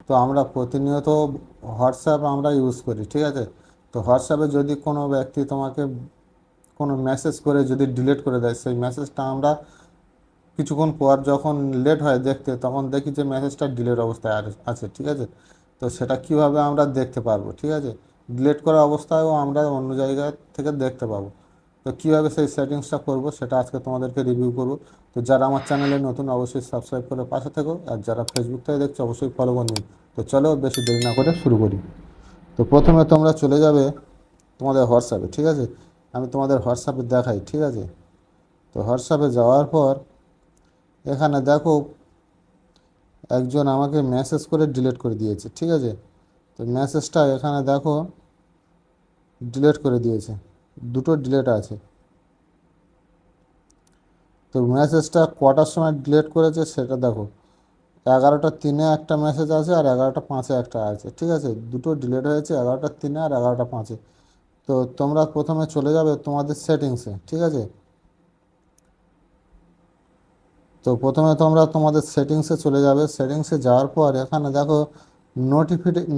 তো আমরা প্রতিনিয়ত হোয়াটসঅ্যাপ আমরা ইউজ করি, ঠিক আছে। তো হোয়াটসঅ্যাপে যদি কোনো ব্যক্তি তোমাকে কোনো মেসেজ করে যদি ডিলিট করে দেয়, সেই মেসেজটা আমরা কিছুক্ষণ পর যখন লেট হয় দেখতে, তখন দেখি যে মেসেজটা ডিলেট অবস্থায় আছে, ঠিক আছে। তো সেটা কিভাবে আমরা দেখতে পারবো, ঠিক আছে। ডিলিট করা অবস্থায়ও আমরা অন্য জায়গা থেকে দেখতে পাবো। তো কীভাবে সেই সেটিংসটা করব সেটা আজকে তোমাদেরকে রিভিউ করব। তো যারা আমার চ্যানেলে নতুন অবশ্যই সাবস্ক্রাইব করে পাশে থেকো, আর যারা ফেসবুক থেকে দেখছো অবশ্যই ফলো করে নিন। তো চলো বেশি দেরি না করে শুরু করি। তো প্রথমে তোমরা চলে যাবে তোমাদের হোয়াটসঅ্যাপে, ঠিক আছে। আমি তোমাদের হোয়াটসঅ্যাপে দেখাই, ঠিক আছে। তো হোয়াটসঅ্যাপে যাওয়ার পর এখানে দেখো একজন আমাকে মেসেজ করে ডিলিট করে দিয়েছে, ঠিক আছে। তো মেসেজটা এখানে দেখো ডিলিট করে দিয়েছে, দুটো ডিলিট আছে। তো মেসেজটা কটার সময় ডিলিট করেছে সেটা দেখো, 11টা 3-এ একটা মেসেজ আছে আর 11টা 5-এ একটা আছে, ঠিক আছে। দুটো ডিলিট হয়েছে 11টা 3-এ আর 11টা 5-এ। তো তোমরা প্রথমে চলে যাবে তোমাদের সেটিংসে, ঠিক আছে। তো প্রথমে তোমরা তোমাদের সেটিংসে চলে যাবে। সেটিংসে যাওয়ার পর এখানে দেখো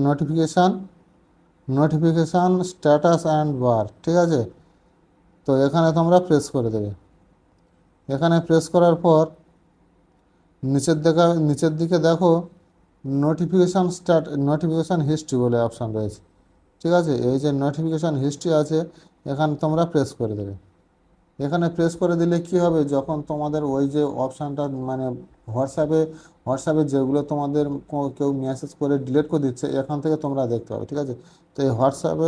notification notification status and bar, ঠিক আছে। তো এখানে তোমরা প্রেস করে দেবে। এখানে প্রেস করার পর নিচের দিকে দেখো নোটিফিকেশান হিস্ট্রি বলে অপশান রয়েছে, ঠিক আছে। এই যে নোটিফিকেশান হিস্ট্রি আছে, এখানে তোমরা প্রেস করে দেবে। এখানে প্রেস করে দিলে কি হবে, যখন তোমাদের ওই যে অপশানটা মানে হোয়াটসঅ্যাপে যেগুলো তোমাদের কেউ মেসেজ করে ডিলিট করে দিচ্ছে, এখান থেকে তোমরা দেখতে পাবে, ঠিক আছে। তো এই হোয়াটসঅ্যাপে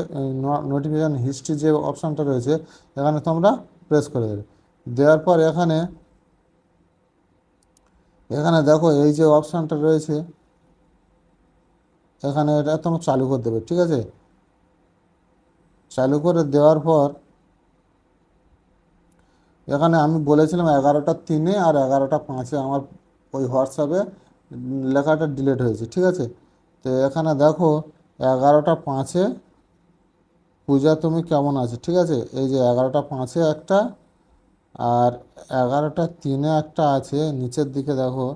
নোটিফিকেশান হিস্ট্রি যে অপশানটা রয়েছে, এখানে তোমরা প্রেস করে দেবে। দেওয়ার পর এখানে এখানে দেখো এই যে অপশানটা রয়েছে, এখানে এটা তোমরা চালু করে দেবে, ঠিক আছে। চালু করে দেওয়ার পর এখানে আমি বলেছিলাম 11টা 3-এ আর 11টা 5-এ আমার ওই হোয়াটসঅ্যাপে লেখাটা ডিলিট হয়েছে, ঠিক আছে। তো এখানে দেখো 11টা 5-এ পূজা তুমি কেমন আছে, ঠিক আছে। এই যে 11টা 5-এ একটা আর 11টা 3-এ একটা আছে, নিচের দিকে দেখো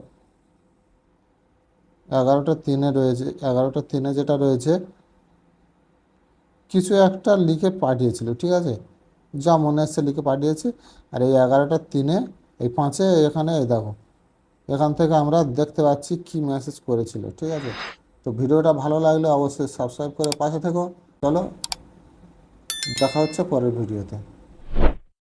11টা 3-এ রয়েছে। 11টা 3-এ যেটা রয়েছে কিছু একটা লিখে পাঠিয়েছিল, ঠিক আছে। যা মনে আসছে লিখে পাঠিয়েছি। আর এই 11টা 3-এ এই 5-এ এখানে এই দেখো, এখান থেকে আমরা দেখতে পাচ্ছি কি মেসেজ করেছিল, ঠিক আছে। তো ভিডিওটা ভালো লাগলে অবশ্যই সাবস্ক্রাইব করে পাশে থেকো। চলো দেখা হচ্ছে পরের ভিডিওতে।